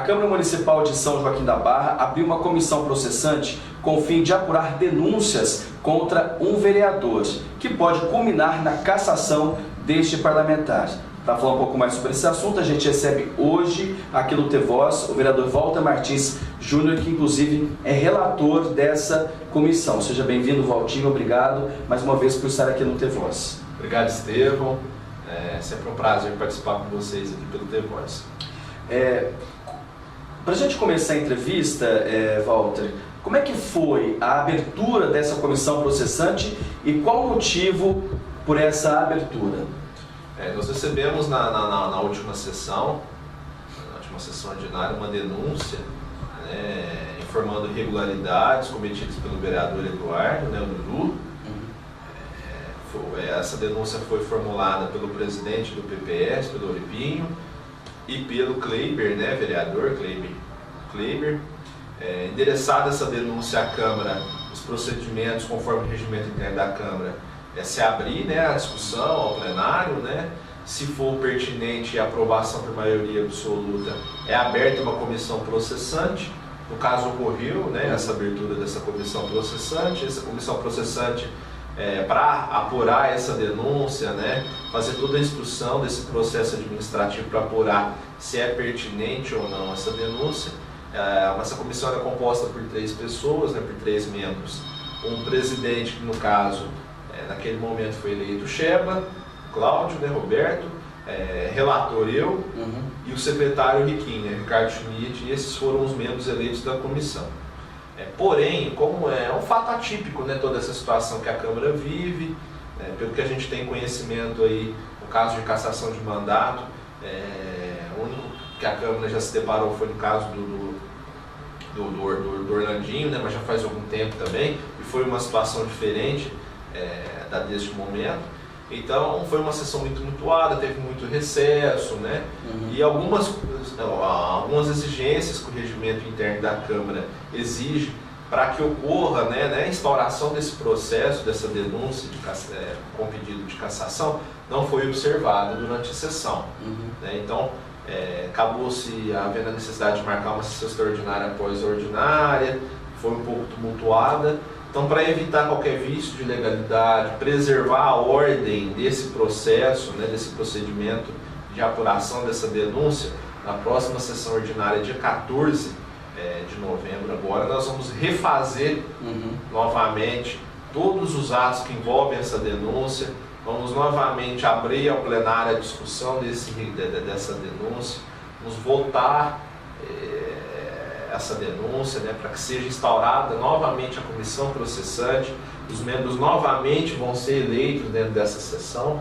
A Câmara Municipal de São Joaquim da Barra abriu uma comissão processante com o fim de apurar denúncias contra um vereador, que pode culminar na cassação deste parlamentar. Para falar um pouco mais sobre esse assunto, a gente recebe hoje aqui no T-Voz o vereador Walter Martins Júnior, que inclusive é relator dessa comissão. Seja bem-vindo, Valtinho, obrigado mais uma vez por estar aqui no T-Voz. Obrigado, Estevão. É sempre um prazer participar com vocês aqui pelo T-Voz. Para a gente começar a entrevista, Walter, como é que foi a abertura dessa comissão processante e qual o motivo por essa abertura? Nós recebemos na última sessão ordinária, uma denúncia, informando irregularidades cometidas pelo vereador Eduardo, o Dudu. Essa denúncia foi formulada pelo presidente do PPS, pelo Oripinho, e pelo Kleiber, vereador Kleiber. Endereçada essa denúncia à Câmara, os procedimentos conforme o regimento interno da Câmara se abrir a discussão ao plenário, se for pertinente a aprovação por maioria absoluta, é aberta uma comissão processante. No caso ocorreu essa abertura dessa comissão processante. Essa comissão processante para apurar essa denúncia, fazer toda a instrução desse processo administrativo para apurar se é pertinente ou não essa denúncia. Essa comissão é composta por 3 pessoas, por 3 membros. Um presidente, que no caso, naquele momento foi eleito Sheba, Cláudio, Roberto, relator eu, e o secretário Riquinho, Ricardo Schmidt, e esses foram os membros eleitos da comissão. Porém, como é um fato atípico, toda essa situação que a Câmara vive, pelo que a gente tem conhecimento aí, no caso de cassação de mandato, o único que a Câmara já se deparou foi no caso do Orlandinho, mas já faz algum tempo também, e foi uma situação diferente deste momento. Então, foi uma sessão muito tumultuada, teve muito recesso, e algumas exigências que o regimento interno da Câmara exige para que ocorra a instauração desse processo, dessa denúncia com pedido de cassação, não foi observada durante a sessão. Então, acabou-se havendo a necessidade de marcar uma sessão extraordinária após a ordinária, foi um pouco tumultuada. Então, para evitar qualquer vício de legalidade, preservar a ordem desse processo, desse procedimento de apuração dessa denúncia, na próxima sessão ordinária, dia 14 de novembro agora, nós vamos refazer novamente todos os atos que envolvem essa denúncia, vamos novamente abrir ao plenário a discussão dessa denúncia, vamos votar essa denúncia, para que seja instaurada novamente a comissão processante, os membros novamente vão ser eleitos dentro dessa sessão,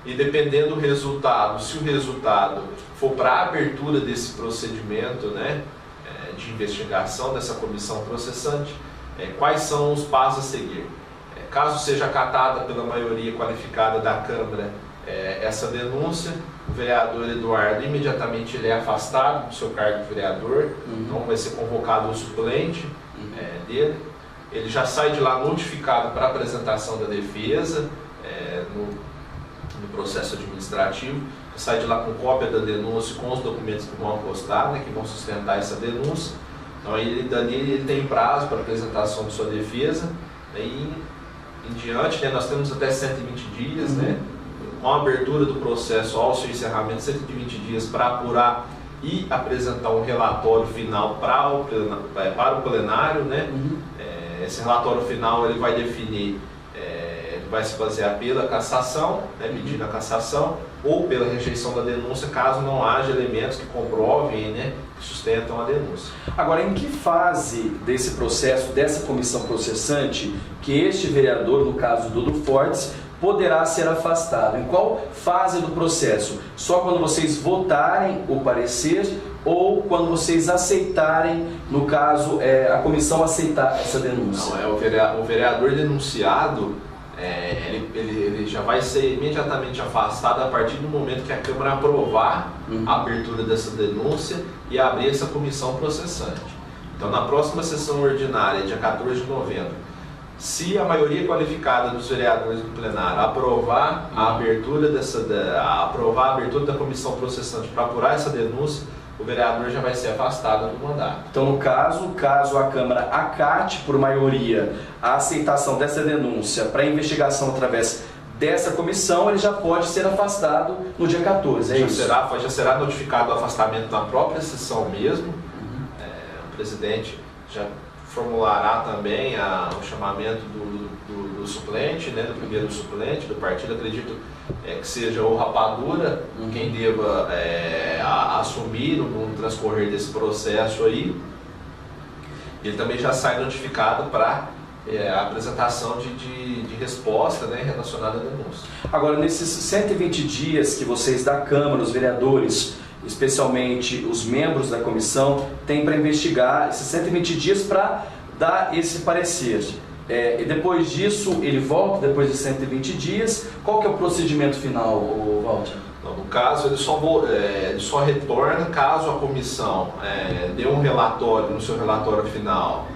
e dependendo do resultado, se o resultado for para a abertura desse procedimento, de investigação dessa comissão processante, quais são os passos a seguir? Caso seja acatada pela maioria qualificada da Câmara essa denúncia, o vereador Eduardo imediatamente ele é afastado do seu cargo de vereador, então vai ser convocado o suplente dele, ele já sai de lá notificado para apresentação da defesa no processo administrativo, sai de lá com cópia da denúncia, com os documentos que vão apostar, que vão sustentar essa denúncia. Então dali ele tem prazo para apresentação de sua defesa, e em diante, nós temos até 120 dias, com a abertura do processo ao seu encerramento, 120 dias para apurar e apresentar um relatório final para o plenário, Esse relatório final ele vai definir, ele vai se basear pela cassação, pedindo a cassação, ou pela rejeição da denúncia, caso não haja elementos que comprovem, que sustentam a denúncia. Agora, em que fase desse processo, dessa comissão processante, que este vereador, no caso Dudu Fortes, poderá ser afastado? Em qual fase do processo? Só quando vocês votarem o parecer ou quando vocês aceitarem, no caso, a comissão aceitar essa denúncia? Não, o vereador denunciado, ele já vai ser imediatamente afastado a partir do momento que a Câmara aprovar a abertura dessa denúncia e abrir essa comissão processante. Então, na próxima sessão ordinária, dia 14 de novembro, se a maioria qualificada dos vereadores do plenário aprovar a abertura da comissão processante para apurar essa denúncia, o vereador já vai ser afastado do mandato. Então, no caso a Câmara acate por maioria a aceitação dessa denúncia para investigação através dessa comissão, ele já pode ser afastado no dia 14, Já será notificado o afastamento na própria sessão mesmo. O presidente já formulará também o chamamento do suplente, né, do primeiro suplente do partido. Acredito que seja o Rapadura quem deva assumir no transcorrer desse processo aí. Ele também já sai notificado para a apresentação de resposta, né, relacionada à denúncia. Agora, nesses 120 dias que vocês da Câmara, os vereadores, especialmente os membros da comissão, têm para investigar esses 120 dias para dar esse parecer. E depois disso, ele volta, depois de 120 dias, qual que é o procedimento final, Walter? No caso, ele só retorna caso a comissão dê um relatório, no seu relatório final,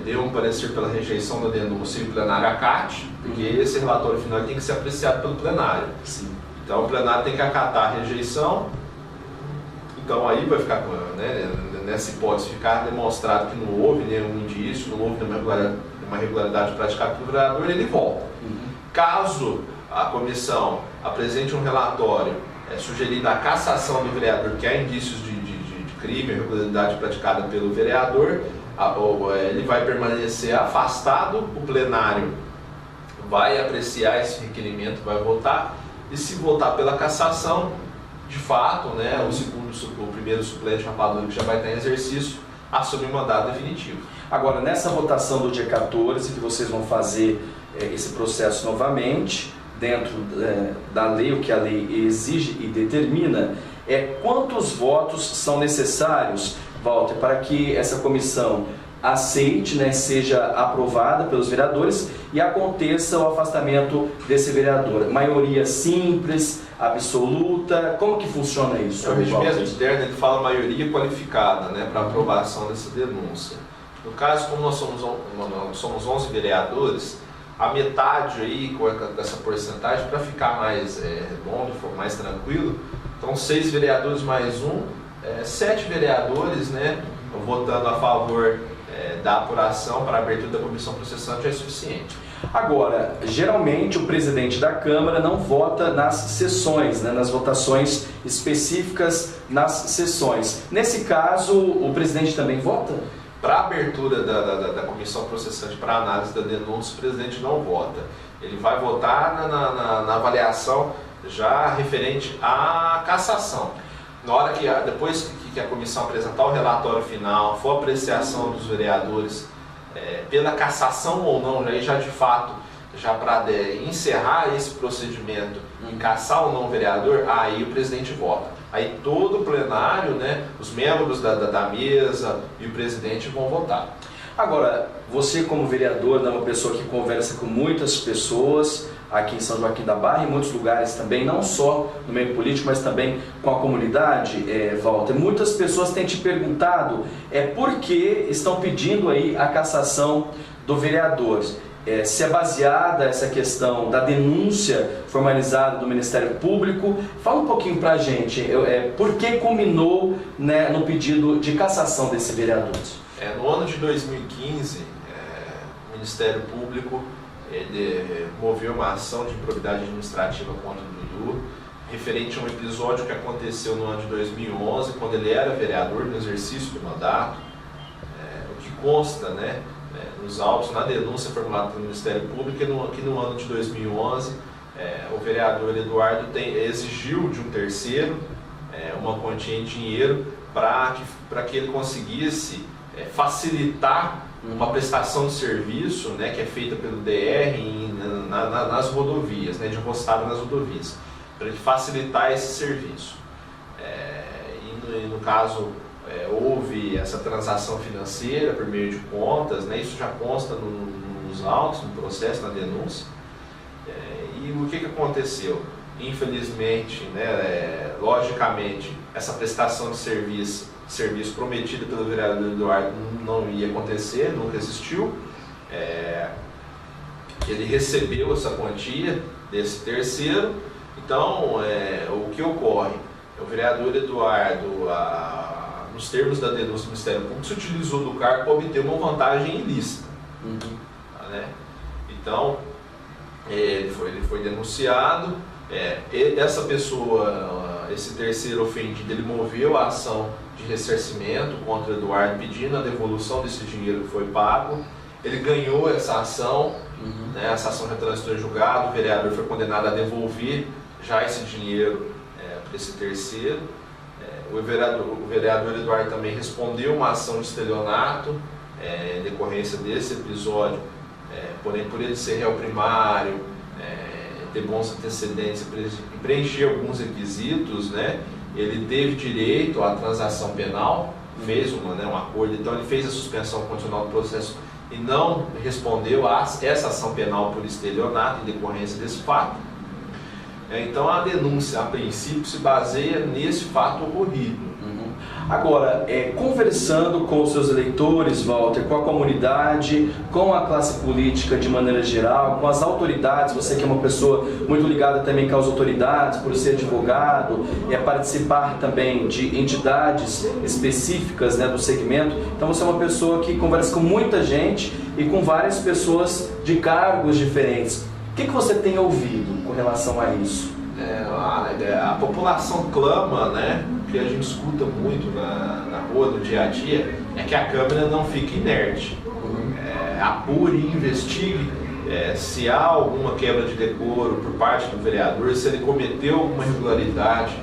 dê um parecer pela rejeição da denúncia e o plenário acate, porque esse relatório final tem que ser apreciado pelo plenário. Sim. Então o plenário tem que acatar a rejeição. Então aí vai ficar, né, nessa hipótese, ficar demonstrado que não houve nenhum indício, não houve nenhuma irregularidade praticada pelo vereador, ele volta. Caso a comissão apresente um relatório sugerindo a cassação do vereador, que há indícios de crime, irregularidade praticada pelo vereador, ele vai permanecer afastado, o plenário vai apreciar esse requerimento, vai votar, e se votar pela cassação, de fato, né, o primeiro suplente Rapadura, que já vai estar em exercício, assume o mandato definitivo. Agora, nessa votação do dia 14, que vocês vão fazer esse processo novamente, dentro da lei, o que a lei exige e determina, quantos votos são necessários, Walter, para que essa comissão aceite, né, seja aprovada pelos vereadores e aconteça o afastamento desse vereador? Maioria simples, absoluta, como que funciona isso? O regimento interno, ele fala maioria qualificada, né, para aprovação dessa denúncia. No caso, como nós somos 11 vereadores, a metade aí, com essa porcentagem, para ficar mais redondo, mais tranquilo, então 6 vereadores mais 7 vereadores, né, votando a favor da apuração para a abertura da comissão processante já é suficiente. Agora, geralmente o presidente da Câmara não vota nas sessões, né, nas votações específicas nas sessões. Nesse caso, o presidente também vota? Para a abertura da comissão processante para análise da denúncia, o presidente não vota. Ele vai votar na avaliação já referente à cassação. Na hora que, depois que a comissão apresentar o relatório final, for a apreciação dos vereadores pela cassação ou não, aí já de fato, já para encerrar esse procedimento em cassar ou não o vereador, aí o presidente vota. Aí todo o plenário, né, os membros da mesa e o presidente vão votar. Agora, você como vereador, né, uma pessoa que conversa com muitas pessoas aqui em São Joaquim da Barra, em muitos lugares também, não só no meio político, mas também com a comunidade, Walter, muitas pessoas têm te perguntado por que estão pedindo aí a cassação do vereador. Se é baseada essa questão da denúncia formalizada do Ministério Público. Fala um pouquinho pra gente, por que culminou, né, no pedido de cassação desse vereador? No ano de 2015, o Ministério Público moveu uma ação de improbidade administrativa contra o Dudu, referente a um episódio que aconteceu no ano de 2011, quando ele era vereador no exercício do mandato, o que consta, né, nos autos, na denúncia formulada pelo Ministério Público, que no ano de 2011 o vereador Eduardo exigiu de um terceiro uma quantia em dinheiro para que ele conseguisse facilitar uma prestação de serviço, né, que é feita pelo DR nas rodovias, né, de roçado nas rodovias, para ele facilitar esse serviço. E no caso, houve essa transação financeira por meio de contas, né, isso já consta nos autos, no processo, na denúncia. E o que aconteceu? Infelizmente, né, logicamente, essa prestação de serviço prometida pelo vereador Eduardo não ia acontecer, nunca existiu. Ele recebeu essa quantia desse terceiro. Então, o que ocorre? O vereador Eduardo, nos termos da denúncia do Ministério Público, se utilizou do cargo para obter uma vantagem ilícita. Né? Então, ele foi denunciado, essa pessoa, esse terceiro ofendido, ele moveu a ação de ressarcimento contra o Eduardo, pedindo a devolução desse dinheiro que foi pago. Ele ganhou essa ação, né? Essa ação já transitou em julgado, o vereador foi condenado a devolver já esse dinheiro para esse terceiro. O vereador Eduardo também respondeu uma ação de estelionato em decorrência desse episódio, porém por ele ser réu primário, ter bons antecedentes e preencher alguns requisitos, né, ele teve direito à transação penal, fez um acordo, então ele fez a suspensão condicional do processo e não respondeu a essa ação penal por estelionato em decorrência desse fato. Então a denúncia, a princípio, se baseia nesse fato ocorrido. Agora, conversando com os seus eleitores, Walter, com a comunidade, com a classe política de maneira geral, com as autoridades, você que é uma pessoa muito ligada também com as autoridades, por ser advogado, participar também de entidades específicas, né, do segmento, então você é uma pessoa que conversa com muita gente e com várias pessoas de cargos diferentes. O que você tem ouvido com relação a isso? A população clama, né, que a gente escuta muito na rua, no dia a dia, é que a Câmara não fique inerte. Apure e investigue se há alguma quebra de decoro por parte do vereador, se ele cometeu alguma irregularidade,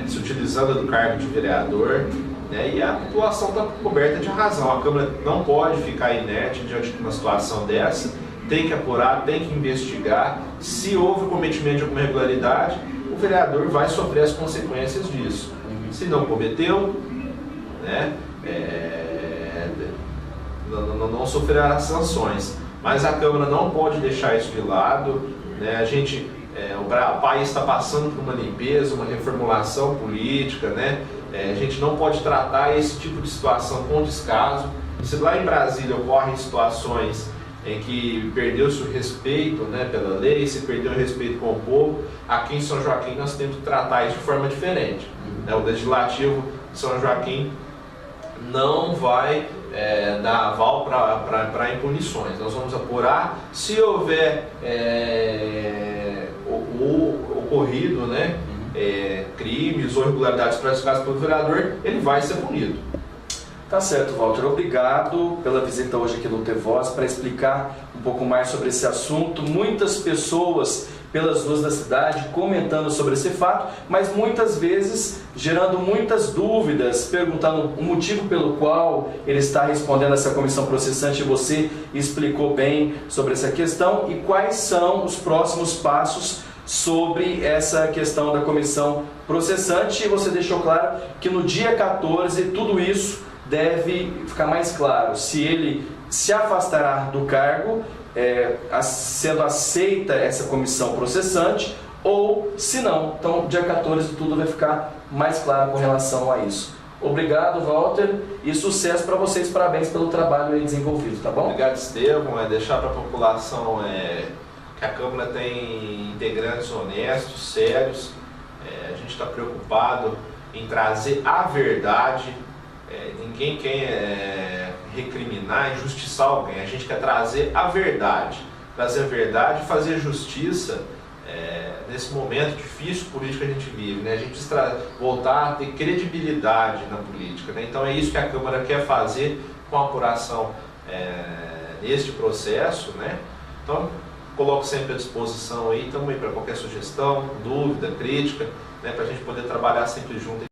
se utilizando do cargo de vereador, né, e a população está coberta de razão. A Câmara não pode ficar inerte diante de uma situação dessa, tem que apurar, tem que investigar. Se houve cometimento de alguma irregularidade, o vereador vai sofrer as consequências disso. Se não cometeu, né, não sofrerá sanções. Mas a Câmara não pode deixar isso de lado, né? O país está passando por uma limpeza, uma reformulação política, né? A gente não pode tratar esse tipo de situação com descaso. Se lá em Brasília ocorrem situações em que perdeu-se o respeito, né, pela lei, se perdeu o respeito com o povo, aqui em São Joaquim nós temos que tratar isso de forma diferente. O Legislativo de São Joaquim não vai dar aval para impunições. Nós vamos apurar. Se houver ocorrido, né, crimes ou irregularidades praticadas pelo vereador, ele vai ser punido. Tá certo, Walter. Obrigado pela visita hoje aqui no T-Voz para explicar um pouco mais sobre esse assunto. Muitas pessoas pelas ruas da cidade comentando sobre esse fato, mas muitas vezes gerando muitas dúvidas, perguntando o motivo pelo qual ele está respondendo essa comissão processante. Você explicou bem sobre essa questão e quais são os próximos passos sobre essa questão da comissão processante. E você deixou claro que no dia 14 tudo isso deve ficar mais claro, se ele se afastará do cargo, sendo aceita essa comissão processante, ou se não. Então, dia 14 tudo vai ficar mais claro com relação a isso. Obrigado, Walter, e sucesso para vocês. Parabéns pelo trabalho aí desenvolvido, tá bom? Obrigado, Estevão. Deixar para a população que a Câmara tem integrantes honestos, sérios. A gente está preocupado em trazer a verdade. Ninguém quer recriminar, injustiçar alguém. A gente quer trazer a verdade e fazer justiça nesse momento difícil político que a gente vive, né? A gente precisa voltar a ter credibilidade na política, né? Então é isso que a Câmara quer fazer com a apuração neste processo, né? Então coloco sempre à disposição aí, estamos aí para qualquer sugestão, dúvida, crítica, né? Para a gente poder trabalhar sempre junto.